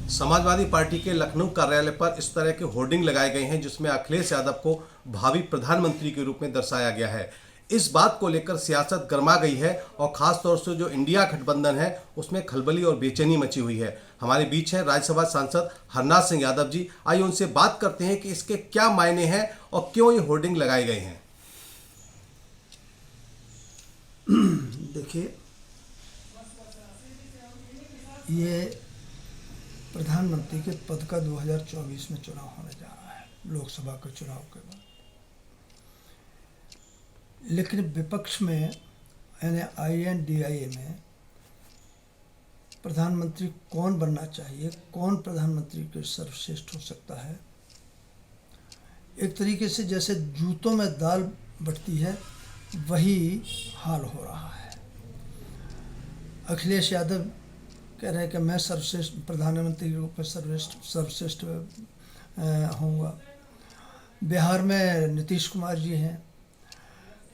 Samajwadi party के लखनऊ कार्यालय पर इस तरह के होर्डिंग लगाए गए हैं जिसमें अखिलेश यादव को भावी प्रधानमंत्री के रूप में दर्शाया गया है। इस बात को लेकर सियासत गर्मा गई है और खास तौर से जो इंडिया गठबंधन है उसमें खलबली और बेचैनी मची हुई है। हमारे बीच है राज्यसभा सांसद हरनाथ सिंह यादव जी। आइए उनसे बात करते हैं कि इसके क्या मायने हैं और क्यों ये होर्डिंग लगाए गए हैं। देखिए, ये प्रधानमंत्री के पद का 2024 में चुनाव होने जा रहा है, लोकसभा के चुनाव के बाद। लेकिन विपक्ष में यानी INDIA में प्रधानमंत्री कौन बनना चाहिए, कौन प्रधानमंत्री के सर्वश्रेष्ठ हो सकता है, एक तरीके से जैसे जूतों में दाल बटती है वही हाल हो रहा है। अखिलेश यादव कह रहे हैं कि मैं सर्वश्रेष्ठ प्रधानमंत्री के रूप में सर्वश्रेष्ठ होऊंगा। बिहार में नीतीश कुमार जी हैं,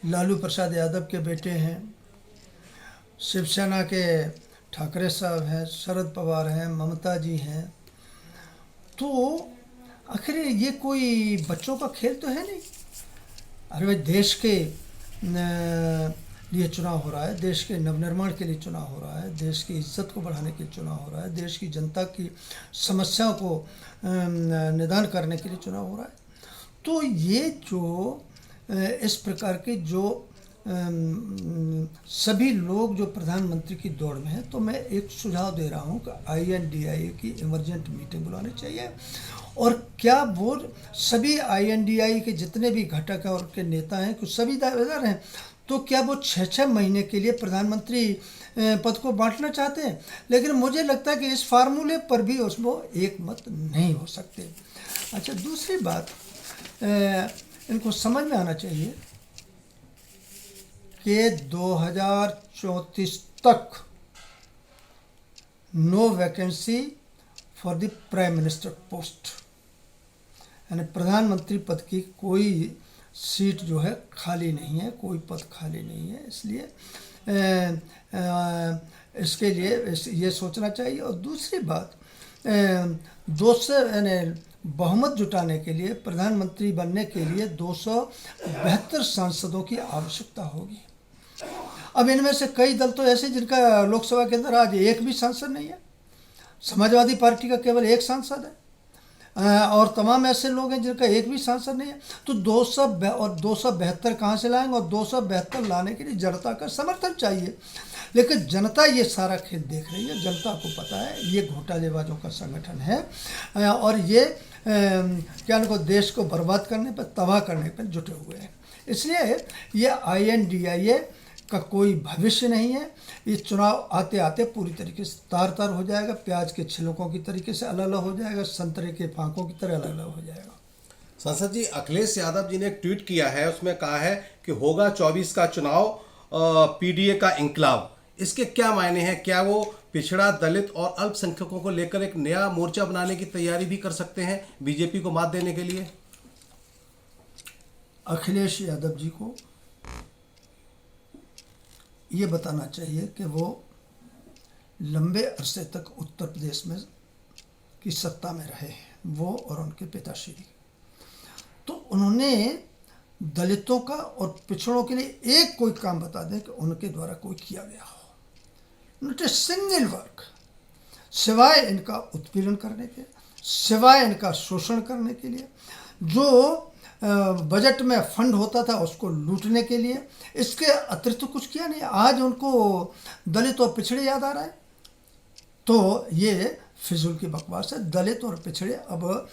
लालू प्रसाद यादव के बेटे हैं, शिवसेना के ठाकरे साहब हैं, शरद पवार हैं, ममता जी हैं। तो आखिर ये कोई बच्चों का खेल तो है नहीं। अरे भाई, देश के लिए चुनाव हो रहा है, देश के नवनिर्माण के लिए चुनाव हो रहा है, देश की इज्जत को बढ़ाने के लिए चुनाव हो रहा है, देश की जनता की समस्याओं को निदान करने के लिए चुनाव हो रहा है। तो ये जो इस प्रकार के जो सभी लोग जो प्रधानमंत्री की दौड़ में हैं, तो मैं एक सुझाव दे रहा हूँ कि INDIA की इमरजेंट मीटिंग बुलानी चाहिए। और क्या वो सभी INDIA के जितने भी घटक हैं और उनके नेता हैं, कुछ सभी दावेदार हैं, तो क्या वो 6-6 महीने के लिए प्रधानमंत्री पद को बांटना चाहते हैं? लेकिन मुझे लगता है कि इस फार्मूले पर भी उसमें एक मत नहीं हो सकते। अच्छा, दूसरी बात, इनको समझ में आना चाहिए कि 2034 तक no vacancy for the prime minister post, यानी प्रधानमंत्री पद की कोई सीट जो है खाली नहीं है, कोई पद खाली नहीं है। इसलिए इसके लिए ये सोचना चाहिए। और दूसरी बात, 200 यानी बहुमत जुटाने के लिए, प्रधानमंत्री बनने के लिए 272 सांसदों की आवश्यकता होगी। अब इनमें से कई दल तो ऐसे जिनका लोकसभा के अंदर आज एक भी सांसद नहीं है। समाजवादी पार्टी का केवल एक सांसद है और तमाम ऐसे लोग हैं जिनका एक भी सांसद नहीं है। तो 272 कहाँ से लाएंगे? और 272 लाने के लिए जनता का समर्थन चाहिए। लेकिन जनता ये सारा खेल देख रही है, जनता को पता है ये घोटालेबाजों का संगठन है और ये क्या इनको देश को बर्बाद करने पर, तबाह करने पर जुटे हुए हैं। इसलिए ये INDIA का कोई भविष्य नहीं है। ये चुनाव आते आते पूरी तरीके से तार हो जाएगा, प्याज के छिलकों की तरीके से अलग अलग हो जाएगा, संतरे के फांकों की तरह अलग अलग हो जाएगा। सांसद जी, अखिलेश यादव जी ने एक ट्वीट किया है, उसमें कहा है कि होगा 24 का चुनाव PDA का इंकलाब। इसके क्या मायने हैं? क्या वो पिछड़ा, दलित और अल्पसंख्यकों को लेकर एक नया मोर्चा बनाने की तैयारी भी कर सकते हैं बीजेपी को मात देने के लिए? अखिलेश यादव जी को ये बताना चाहिए कि वो लंबे अरसे तक उत्तर प्रदेश में की सत्ता में रहे हैं, वो और उनके पिताश्री। तो उन्होंने दलितों का और पिछड़ों के लिए एक कोई काम बता दें कि उनके द्वारा कोई किया गया हो। नॉट ए सिंगल वर्क, सिवाय इनका उत्पीड़न करने के, सिवाय इनका शोषण करने के लिए, जो बजट में फंड होता था उसको लूटने के लिए, इसके अतिरिक्त तो कुछ किया नहीं। आज उनको दलित और पिछड़े याद आ रहा है, तो ये फिजूल की बकवास है। दलित और पिछड़े अब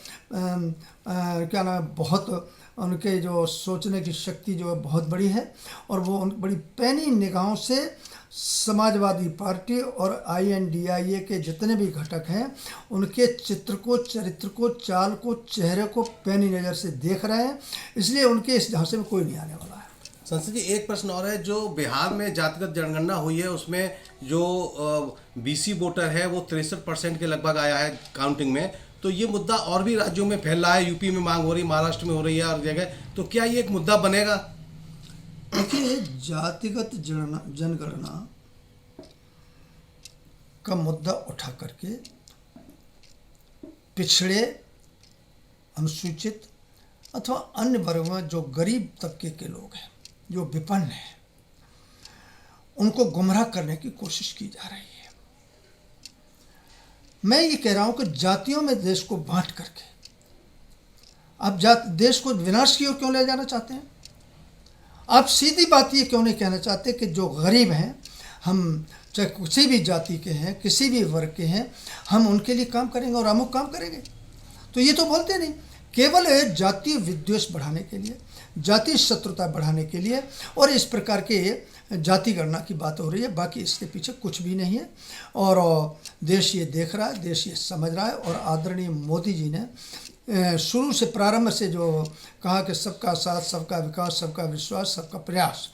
क्या नाम, बहुत उनके जो सोचने की शक्ति जो है बहुत बड़ी है और वो उन बड़ी पैनी निगाहों से समाजवादी पार्टी और INDIA के जितने भी घटक हैं उनके चित्र को, चरित्र को, चाल को, चेहरे को पैनी नज़र से देख रहे हैं। इसलिए उनके इस झांसे में कोई नहीं आने वाला है। संसद जी, एक प्रश्न और है। जो बिहार में जातिगत जनगणना हुई है उसमें जो BC वोटर है वो 63% के लगभग आया है काउंटिंग में। तो ये मुद्दा और भी राज्यों में फैल रहा है, UP में मांग हो रही, महाराष्ट्र में हो रही है और जगह। तो क्या ये एक मुद्दा बनेगा? देखिए, जातिगत जनगणना का मुद्दा उठा करके पिछड़े, अनुसूचित अथवा अन्य वर्ग में जो गरीब तबके के लोग हैं, जो विपन्न हैं, उनको गुमराह करने की कोशिश की जा रही है। मैं ये कह रहा हूं कि जातियों में देश को बांट करके आप देश को विनाश की ओर क्यों ले जाना चाहते हैं? आप सीधी बात ये क्यों नहीं कहना चाहते कि जो गरीब हैं, हम चाहे किसी भी जाति के हैं, किसी भी वर्ग के हैं, हम उनके लिए काम करेंगे और अमुक काम करेंगे? तो ये तो बोलते नहीं, केवल जातीय विद्वेष बढ़ाने के लिए, जातीय शत्रुता बढ़ाने के लिए और इस प्रकार के जाति गणना की बात हो रही है। बाकी इसके पीछे कुछ भी नहीं है और देश ये देख रहा है, देश ये समझ रहा है। और आदरणीय मोदी जी ने शुरू से, प्रारंभ से जो कहा कि सबका साथ, सबका विकास, सबका विश्वास, सबका प्रयास,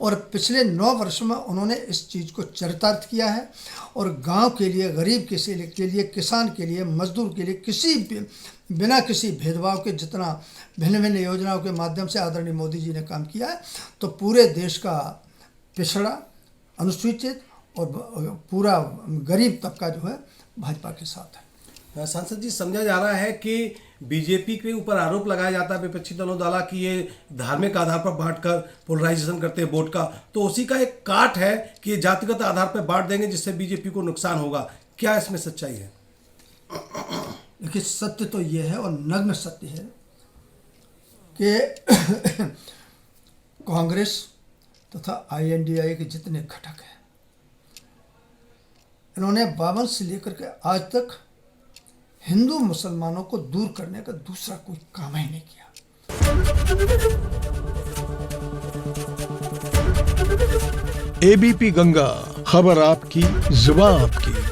और पिछले 9 वर्षों में उन्होंने इस चीज़ को चरितार्थ किया है। और गांव के लिए, गरीब के लिए, किसान के लिए, मजदूर के लिए, किसी बिना किसी भेदभाव के जितना भिन्न भिन्न योजनाओं के माध्यम से आदरणीय मोदी जी ने काम किया है, तो पूरे देश का पिछड़ा, अनुसूचित और पूरा गरीब तबका जो है भाजपा के साथ है। सांसद जी, समझा जा रहा है कि बीजेपी के ऊपर आरोप लगाया जाता है विपक्षी दलों द्वारा कि ये धार्मिक आधार पर बांटकर पोलराइजेशन करते हैं वोट का, तो उसी का एक काट है कि ये जातिगत आधार पर बांट देंगे जिससे बीजेपी को नुकसान होगा। क्या इसमें सच्चाई है? देखिए, सत्य तो ये है और नग्न सत्य है कि कांग्रेस तथा INDI के जितने घटक हैं, इन्होंने 52 से लेकर के आज तक हिंदू मुसलमानों को दूर करने का दूसरा कोई काम ही नहीं किया। ABP गंगा, खबर आपकी, जुबान आपकी।